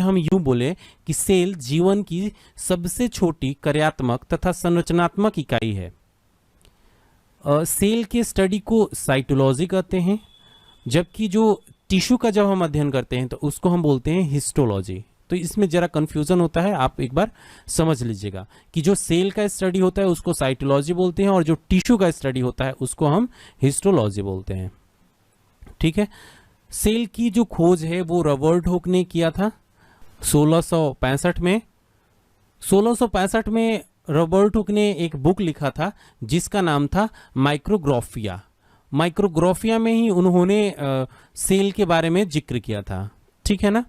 हम यूं बोले कि सेल जीवन की सबसे छोटी कार्यात्मक तथा संरचनात्मक इकाई है। सेल के स्टडी को साइटोलॉजी कहते हैं, जबकि जो टिश्यू का जब हम अध्ययन करते हैं तो उसको हम बोलते हैं हिस्टोलॉजी। तो इसमें जरा कंफ्यूजन होता है, आप एक बार समझ लीजिएगा कि जो सेल का स्टडी होता है उसको साइटोलॉजी बोलते हैं और जो टिश्यू का स्टडी होता है उसको हम हिस्टोलॉजी बोलते हैं। ठीक है। सेल की जो खोज है वो रॉबर्ट हुक ने किया था 1665 में। 1665 में रॉबर्ट हुक ने एक बुक लिखा था जिसका नाम था माइक्रोग्राफिया। माइक्रोग्राफिया में ही उन्होंने सेल के बारे में जिक्र किया था। ठीक है ना।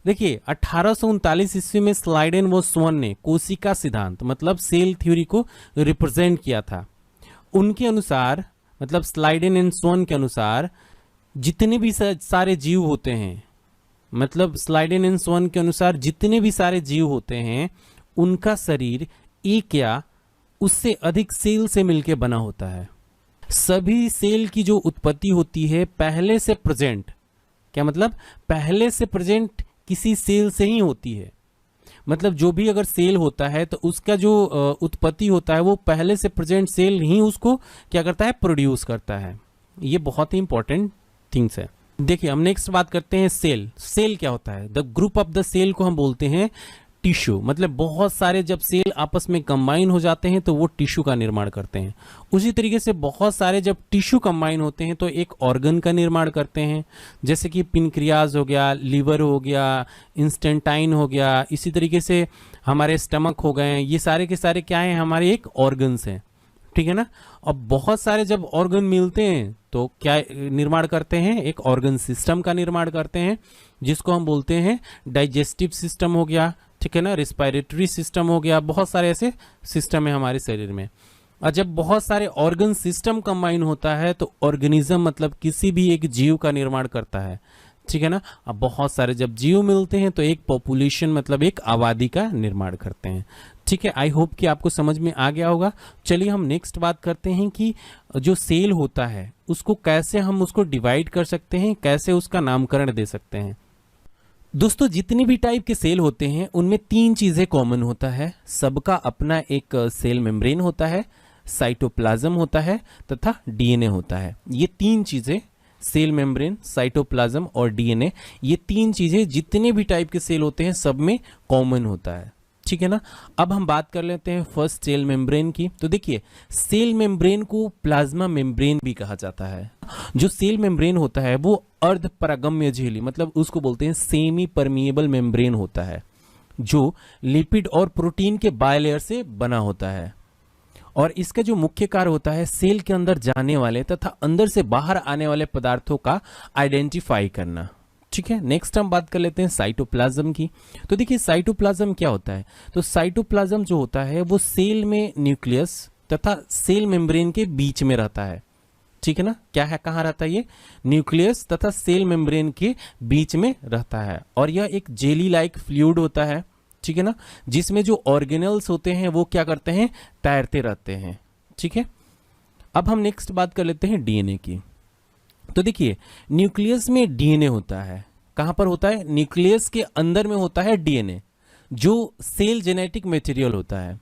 देखिए 1839 ईस्वी में स्लाइडेन व स्वॉन ने कोशिका सिद्धांत मतलब सेल थ्योरी को रिप्रेजेंट किया था। उनके अनुसार मतलब स्लाइडेन एंड स्वॉन के अनुसार जितने भी सारे जीव होते हैं, मतलब स्लाइडेन एंड स्वॉन के अनुसार जितने भी सारे जीव होते हैं उनका शरीर एक या उससे अधिक सेल से मिलकर बना होता है। सभी सेल की जो उत्पत्ति होती है पहले से प्रेजेंट, क्या मतलब पहले से प्रेजेंट किसी सेल से ही होती है। मतलब जो भी अगर सेल होता है तो उसका जो उत्पत्ति होता है वो पहले से प्रेजेंट सेल ही उसको क्या करता है, प्रोड्यूस करता है। ये बहुत ही इंपॉर्टेंट थिंग्स है। देखिए हम नेक्स्ट बात करते हैं सेल। सेल क्या होता है? The group of the cell को हम बोलते हैं टिश्यू। मतलब बहुत सारे जब सेल आपस में कंबाइन हो जाते हैं तो वो टिश्यू का निर्माण करते हैं। उसी तरीके से बहुत सारे जब टिश्यू कंबाइन होते हैं तो एक ऑर्गन का निर्माण करते हैं, जैसे कि पिनक्रियाज हो गया, लीवर हो गया, इंस्टेंटाइन हो गया, इसी तरीके से हमारे स्टमक हो गए। ये सारे के सारे क्या हैं, हमारे एक ऑर्गन्स हैं। ठीक है ना। अब बहुत सारे जब ऑर्गन मिलते हैं तो क्या निर्माण करते हैं, एक ऑर्गन सिस्टम का निर्माण करते हैं जिसको हम बोलते हैं डाइजेस्टिव सिस्टम हो गया। ठीक है ना। रिस्पायरेटरी सिस्टम हो गया। बहुत सारे ऐसे सिस्टम है हमारे शरीर में। और जब बहुत सारे ऑर्गन सिस्टम कंबाइन होता है तो ऑर्गेनिज्म मतलब किसी भी एक जीव का निर्माण करता है। ठीक है ना। अब बहुत सारे जब जीव मिलते हैं तो एक पॉपुलेशन मतलब एक आबादी का निर्माण करते हैं। ठीक है। आई होप कि आपको समझ में आ गया होगा। चलिए हम नेक्स्ट बात करते हैं कि जो सेल होता है उसको कैसे हम उसको डिवाइड कर सकते हैं, कैसे उसका नामकरण दे सकते हैं। दोस्तों जितने भी टाइप के सेल होते हैं उनमें तीन चीजें कॉमन होता है। सबका अपना एक सेल मेम्ब्रेन होता है, साइटोप्लाज्म होता है तथा डीएनए होता है। ये तीन चीजें, सेल मेम्ब्रेन, साइटोप्लाज्म और डीएनए, ये तीन चीजें जितने भी टाइप के सेल होते हैं सब में कॉमन होता है। ठीक है ना। अब हम बात कर लेते हैं फर्स्ट सेल मेम्ब्रेन की। तो देखिए सेल मेम्ब्रेन को प्लाज्मा मेम्ब्रेन भी कहा जाता है। जो सेल मेम्ब्रेन होता है वो अर्ध परागम्य झिल्ली मतलब उसको बोलते हैं सेमी परमिएबल मेम्ब्रेन होता है, जो लिपिड और प्रोटीन के बायलेयर से बना होता है। और इसका जो मुख्य कार्य होता है सेल के अंदर जाने वाले तथा अंदर से बाहर आने वाले पदार्थों का आइडेंटिफाई करना। ठीक है। नेक्स्ट हम बात कर लेते हैं साइटोप्लाज्म की। तो देखिए साइटोप्लाज्म क्या होता है? तो साइटोप्लाज्म जो होता है वो सेल में न्यूक्लियस तथा सेल मेम्ब्रेन के बीच में रहता है। ठीक है ना। क्या है, कहाँ रहता है? ये न्यूक्लियस तथा सेल मेम्ब्रेन के बीच में रहता है और यह एक जेली लाइक फ्लूइड होता है। ठीक है ना। जिसमें जो ऑर्गेनल्स होते हैं वो क्या करते हैं, तैरते रहते हैं। ठीक है। अब हम नेक्स्ट बात कर लेते हैं डीएनए की। तो देखिए न्यूक्लियस में डीएनए होता है। कहां पर होता है? न्यूक्लियस के अंदर में होता है डीएनए, जो सेल जेनेटिक मटेरियल होता है।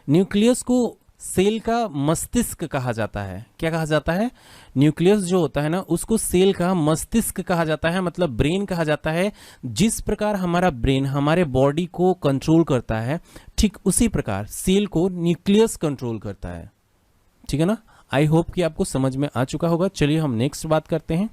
न्यूक्लियस को सेल का मस्तिष्क कहा जाता है। क्या कहा जाता है? न्यूक्लियस जो होता है ना उसको सेल का मस्तिष्क कहा जाता है, मतलब ब्रेन कहा जाता है। जिस प्रकार हमारा ब्रेन हमारे बॉडी को कंट्रोल करता है, ठीक उसी प्रकार सेल को न्यूक्लियस कंट्रोल करता है। ठीक है ना। आई होप कि आपको समझ में आ चुका होगा। चलिए हम नेक्स्ट बात करते हैं।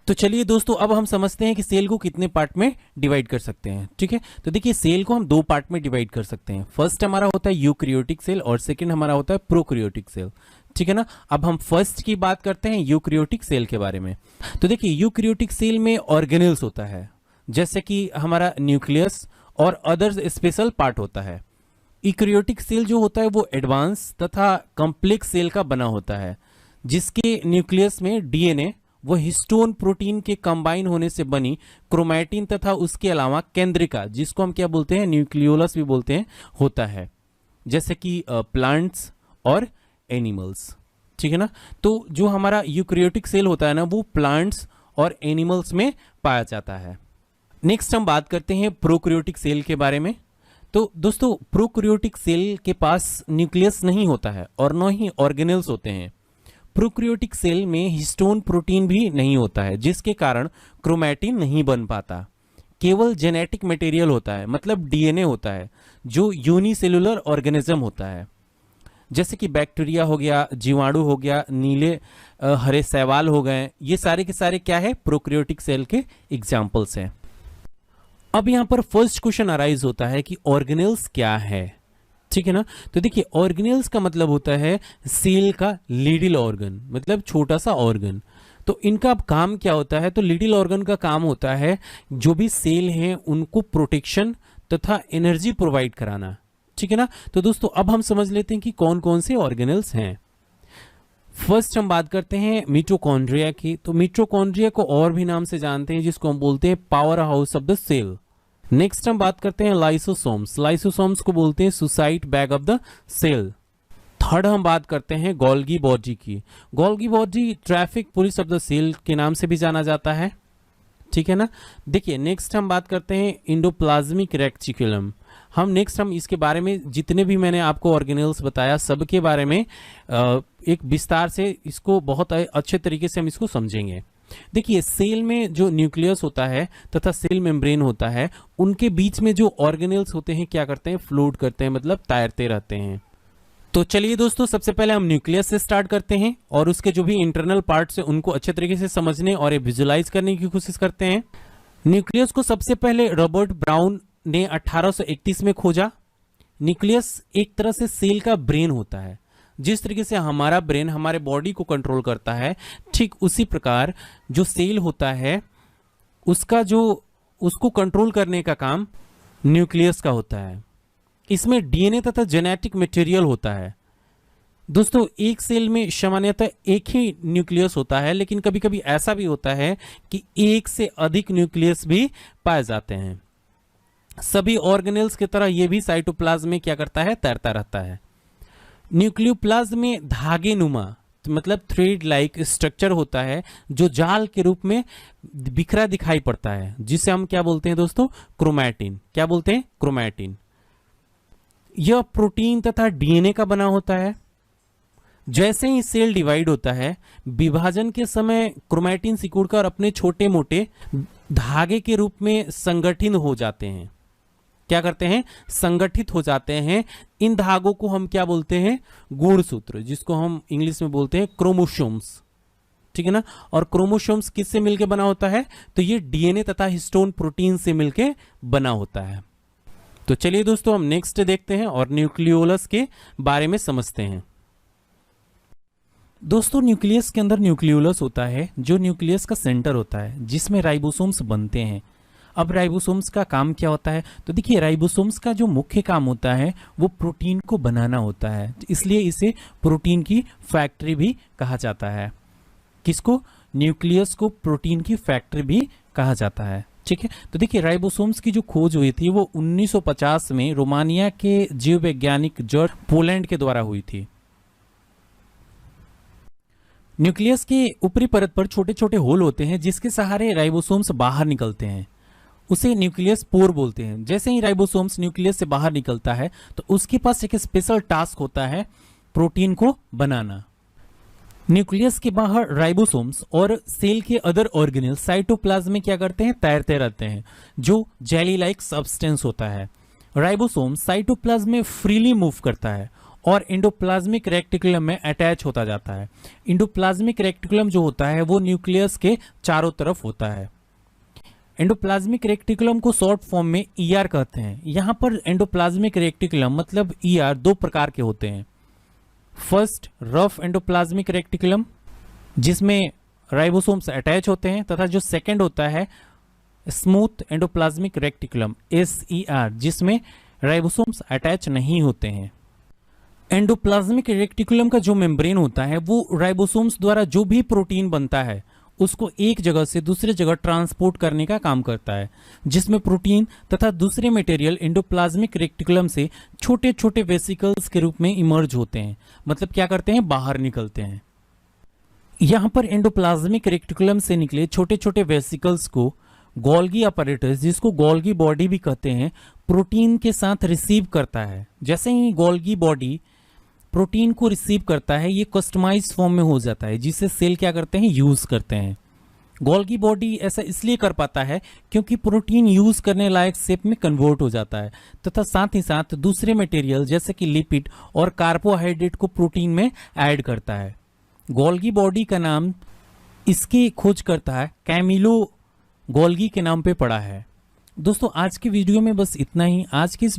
तो चलिए दोस्तों अब हम समझते हैं कि सेल को कितने पार्ट में डिवाइड कर सकते हैं। ठीक है। तो देखिए सेल को हम दो पार्ट में डिवाइड कर सकते हैं। फर्स्ट हमारा होता है यूकैरियोटिक सेल और सेकंड हमारा होता है प्रोकैरियोटिक सेल। ठीक है ना। अब हम फर्स्ट की बात करते हैं यूकैरियोटिक सेल के बारे में। तो देखिए यूकैरियोटिक सेल में ऑर्गेनेल्स होता है, जैसे कि हमारा न्यूक्लियस और अदर स्पेशल पार्ट होता है। यूकैरियोटिक सेल जो होता है वो एडवांस तथा कॉम्प्लेक्स सेल का बना होता है, जिसके न्यूक्लियस में डीएनए वो हिस्टोन प्रोटीन के कंबाइन होने से बनी क्रोमैटिन तथा उसके अलावा केंद्रिका, जिसको हम क्या बोलते हैं, न्यूक्लियोलस भी बोलते हैं, होता है, जैसे कि प्लांट्स और एनिमल्स। ठीक है ना। तो जो हमारा यूकैरियोटिक सेल होता है ना वो प्लांट्स और एनिमल्स में पाया जाता है। नेक्स्ट हम बात करते हैं प्रोकैरियोटिक सेल के बारे में। तो दोस्तों प्रोकैरियोटिक सेल के पास न्यूक्लियस नहीं होता है और न ही ऑर्गेनेल्स होते हैं। प्रोकैरियोटिक सेल में हिस्टोन प्रोटीन भी नहीं होता है, जिसके कारण क्रोमैटिन नहीं बन पाता। केवल जेनेटिक मटेरियल होता है, मतलब डीएनए होता है, जो यूनिसेलुलर ऑर्गेनिज्म होता है, जैसे कि बैक्टीरिया हो गया, जीवाणु हो गया, नीले हरे शैवाल हो गए। ये सारे के सारे क्या है, प्रोकैरियोटिक सेल के एग्जाम्पल्स हैं। अब यहां पर फर्स्ट क्वेश्चन अराइज होता है कि ऑर्गेनेल्स क्या है, ठीक है ना। तो देखिए ऑर्गेनेल्स का मतलब होता है सेल का लिटिल ऑर्गन, मतलब छोटा सा ऑर्गन। तो इनका अब काम क्या होता है, तो लिटिल ऑर्गन का काम होता है जो भी सेल हैं उनको प्रोटेक्शन तथा एनर्जी प्रोवाइड कराना, ठीक है ना। तो दोस्तों अब हम समझ लेते हैं कि कौन कौन से ऑर्गेनेल्स हैं। फर्स्ट हम बात करते हैं मिटोकॉन्ड्रिया की। तो मिटोकॉन्ड्रिया को और भी नाम से जानते हैं, जिसको हम बोलते हैं power house of the cell. Next हम बात करते हैं लाइसोसोम्स। लाइसोसोम्स को बोलते हैं suicide bag of the cell. Third हम बात करते हैं गोल्गी बॉडी की। Golgi body traffic police of the cell के नाम से भी जाना जाता है, ठीक है ना। देखिए नेक्स्ट हम बात करते हैं एंडोप्लाज्मिक रेक्टिकुलम। हम इसके बारे में जितने भी मैंने आपको ऑर्गेनेल्स बताया सबके बारे में एक विस्तार से इसको बहुत अच्छे तरीके से हम इसको समझेंगे। देखिए सेल में जो न्यूक्लियस होता है तथा सेल मेम्ब्रेन होता है, उनके बीच में जो ऑर्गेनेल्स होते हैं क्या करते हैं, फ्लोट करते हैं, मतलब तैरते रहते हैं। तो चलिए दोस्तों सबसे पहले हम न्यूक्लियस से स्टार्ट करते हैं और उसके जो भी इंटरनल पार्ट्स हैं उनको अच्छे तरीके से समझने और विजुलाइज करने की कोशिश करते हैं। न्यूक्लियस को सबसे पहले रॉबर्ट ब्राउन ने 1831 में खोजा। न्यूक्लियस एक तरह से सेल का ब्रेन होता है। जिस तरीके से हमारा ब्रेन हमारे बॉडी को कंट्रोल करता है, ठीक उसी प्रकार जो सेल होता है उसको कंट्रोल करने का काम न्यूक्लियस का होता है। इसमें डीएनए तथा जेनेटिक मटेरियल होता है। दोस्तों एक सेल में सामान्यतः एक ही न्यूक्लियस होता है, लेकिन कभी कभी ऐसा भी होता है कि एक से अधिक न्यूक्लियस भी पाए जाते हैं। सभी ऑर्गेनेल्स की तरह यह भी साइटोप्लाज्म में क्या करता है, तैरता रहता है। न्यूक्लियोप्लाज्म में धागे नुमा मतलब थ्रेड लाइक स्ट्रक्चर होता है, जो जाल के रूप में बिखरा दिखाई पड़ता है, जिसे हम क्या बोलते हैं दोस्तों, क्रोमैटिन। क्या बोलते हैं, क्रोमैटिन। यह प्रोटीन तथा डीएनए का बना होता है। जैसे ही सेल डिवाइड होता है, विभाजन के समय क्रोमैटिन सिकुड़कर अपने छोटे मोटे धागे के रूप में संगठित हो जाते हैं। क्या करते हैं, संगठित हो जाते हैं। इन धागों को हम क्या बोलते हैं, गुणसूत्र, जिसको हम इंग्लिश में बोलते हैं क्रोमोसोम्स, ठीक है ना। और क्रोमोसोम्स किससे मिलकर बना होता है, तो ये डीएनए तथा हिस्टोन प्रोटीन से मिलकर बना होता है। तो चलिए दोस्तों हम नेक्स्ट देखते हैं और न्यूक्लियोलस के बारे में समझते हैं। दोस्तों न्यूक्लियस के अंदर न्यूक्लियोलस होता है, जो न्यूक्लियस का सेंटर होता है, जिसमें राइबोसोम्स बनते हैं। अब राइबोसोम्स का काम क्या होता है, तो देखिए राइबोसोम्स का जो मुख्य काम होता है वो प्रोटीन को बनाना होता है, इसलिए इसे प्रोटीन की फैक्ट्री भी कहा जाता है। किसको, न्यूक्लियस को प्रोटीन की फैक्ट्री भी कहा जाता है, ठीक है। तो देखिए राइबोसोम्स की जो खोज हुई थी वो 1950 में रोमानिया के जीव वैज्ञानिक जॉर्ज पोलैंड के द्वारा हुई थी। न्यूक्लियस के ऊपरी परत पर छोटे छोटे होल होते हैं, जिसके सहारे राइबोसोम्स बाहर निकलते हैं। उसे न्यूक्लियस पोर बोलते हैं। जैसे ही राइबोसोम्स न्यूक्लियस से बाहर निकलता है तो उसके पास एक स्पेशल टास्क होता है, प्रोटीन को बनाना। न्यूक्लियस के बाहर राइबोसोम्स और सेल के अदर ऑर्गेनेल साइटोप्लाज्म में क्या करते हैं, तैरते रहते हैं, जो जेली लाइक सब्सटेंस होता है। राइबोसोम साइटोप्लाज्म में फ्रीली मूव करता है और एंडोप्लाज्मिक रेक्टिकुलम में अटैच होता जाता है। एंडोप्लाज्मिक रेक्टिकुलम जो होता है वो न्यूक्लियस के चारों तरफ होता है। एंडोप्लाज्मिक रेक्टिकुलम को शॉर्ट फॉर्म में ईआर कहते हैं। यहां पर एंडोप्लाज्मिक रेक्टिकुलम मतलब ईआर दो प्रकार के होते हैं। फर्स्ट रफ एंडोप्लाज्मिक रेक्टिकुलम, जिसमें राइबोसोम्स अटैच होते हैं, तथा जो सेकंड होता है स्मूथ एंडोप्लाज्मिक रेक्टिकुलम SER, जिसमें राइबोसोम्स अटैच नहीं होते हैं। एंडोप्लाज्मिक रेक्टिकुलम का जो मेम्ब्रेन होता है वो राइबोसोम्स द्वारा जो भी प्रोटीन बनता है उसको एक जगह से दूसरी जगह ट्रांसपोर्ट करने का काम करता है, जिसमें प्रोटीन तथा दूसरे मटेरियल एंडोप्लाज्मिक रेक्टिकुलम से छोटे छोटे वेसिकल्स के रूप में इमर्ज होते हैं, मतलब क्या करते हैं, बाहर निकलते हैं। यहां पर एंडोप्लाज्मिक रेक्टिकुलम से निकले छोटे छोटे वेसिकल्स को गोल्गी अपैरेटस, जिसको गोल्गी बॉडी भी कहते हैं, प्रोटीन के साथ रिसीव करता है। जैसे ही गोल्गी बॉडी प्रोटीन को रिसीव करता है, ये कस्टमाइज फॉर्म में हो जाता है, जिसे सेल क्या करते हैं, यूज करते हैं। गोल्गी बॉडी ऐसा इसलिए कर पाता है क्योंकि प्रोटीन यूज करने लायक शेप में कन्वर्ट हो जाता है, तथा साथ ही साथ दूसरे मटेरियल जैसे कि लिपिड और कार्बोहाइड्रेट को प्रोटीन में ऐड करता है। गोल्गी बॉडी का नाम इसके खोज करता है कैमिलो गोल्गी के नाम पे पड़ा है। दोस्तों आज की वीडियो में बस इतना ही। आज की इस